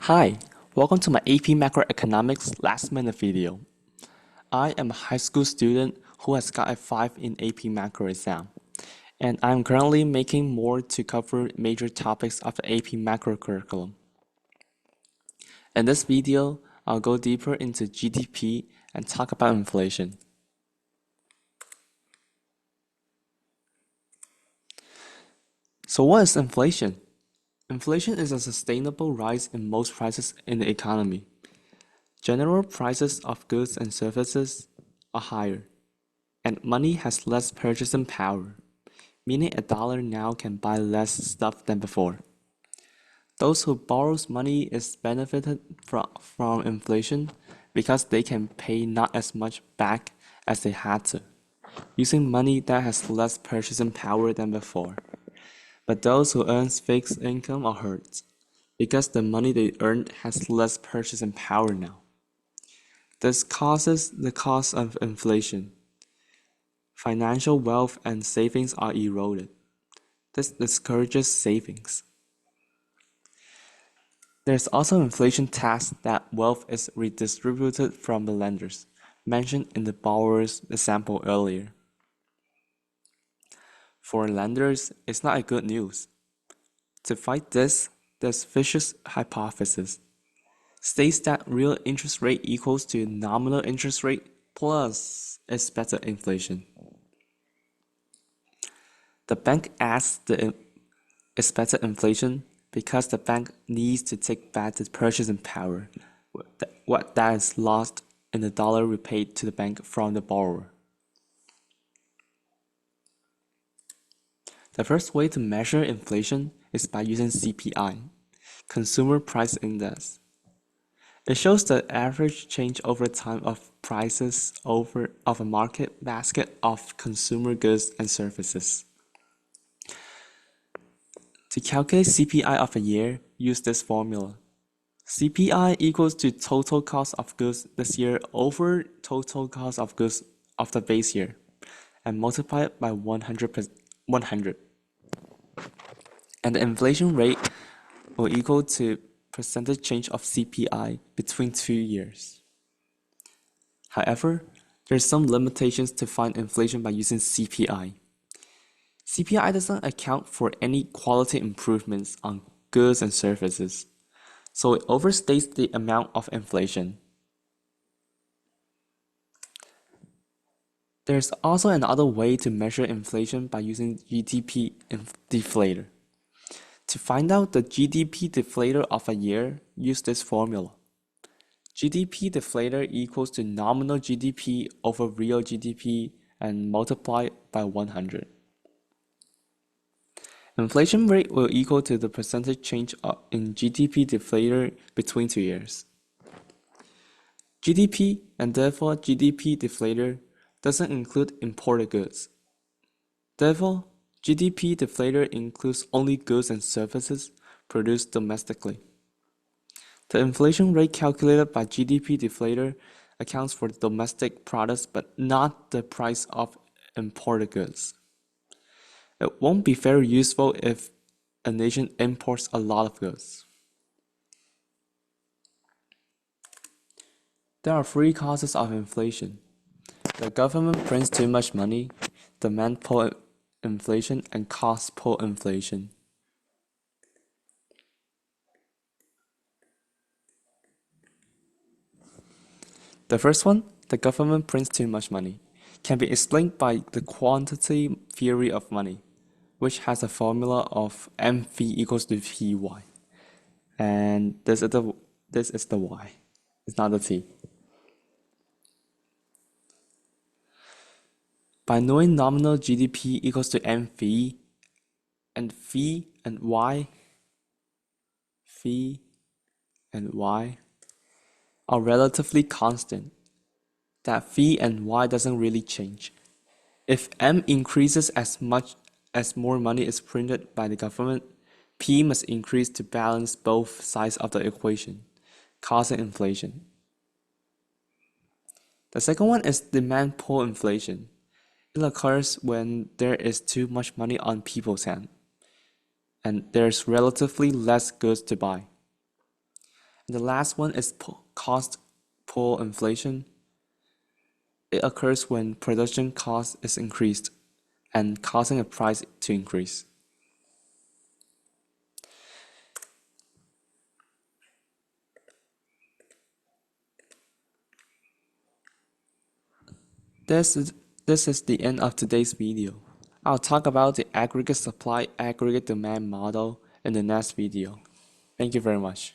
Hi, welcome to my AP Macroeconomics last minute video. I am a high school student who has got a 5 in AP Macro exam, and I am currently making more to cover major topics of the AP Macro curriculum. In this video, I'll go deeper into GDP and talk about inflation. So what is inflation? Inflation is a sustainable rise in most prices in the economy. General prices of goods and services are higher, and money has less purchasing power, meaning a dollar now can buy less stuff than before. Those who borrows money is benefited from inflation because they can pay not as much back as they had to, using money that has less purchasing power than before. But those who earn fixed income are hurt, because the money they earned has less purchasing power now. This causes the cost of inflation. Financial wealth and savings are eroded. This discourages savings. There's also inflation tax that wealth is redistributed from the lenders, mentioned in the borrower's example earlier. For lenders, it's not a good news. To fight this, there's Fisher's hypothesis. States that real interest rate equals to nominal interest rate plus expected inflation. The bank adds the expected inflation because the bank needs to take back the purchasing power, what that is lost in the dollar repaid to the bank from the borrower. The first way to measure inflation is by using CPI, Consumer Price Index. It shows the average change over time of prices of a market basket of consumer goods and services. To calculate CPI of a year, use this formula. CPI equals to total cost of goods this year over total cost of goods of the base year, and multiply it by 100. And the inflation rate will equal to percentage change of CPI between 2 years. However, there's some limitations to find inflation by using CPI. CPI doesn't account for any quality improvements on goods and services, so it overstates the amount of inflation. There's also another way to measure inflation by using GDP deflator. To find out the GDP deflator of a year, use this formula. GDP deflator equals to nominal GDP over real GDP and multiply by 100. Inflation rate will equal to the percentage change in GDP deflator between 2 years. GDP and therefore GDP deflator doesn't include imported goods. Therefore, GDP deflator includes only goods and services produced domestically. The inflation rate calculated by GDP deflator accounts for domestic products but not the price of imported goods. It won't be very useful if a nation imports a lot of goods. There are 3 causes of inflation. The government prints too much money, demand pull inflation, and cost pull inflation. The first one, the government prints too much money, can be explained by the quantity theory of money, which has a formula of mv equals to py. And this is the y, it's not the t. By knowing nominal GDP equals to mv, and v and y are relatively constant, that v and y doesn't really change. If m increases as much as more money is printed by the government, p must increase to balance both sides of the equation, causing inflation. The second one is demand pull inflation. It occurs when there is too much money on people's hand, and there's relatively less goods to buy. The last one is cost pull inflation. It occurs when production cost is increased and causing a price to increase. This is the end of today's video. I'll talk about the aggregate supply, aggregate demand model in the next video. Thank you very much.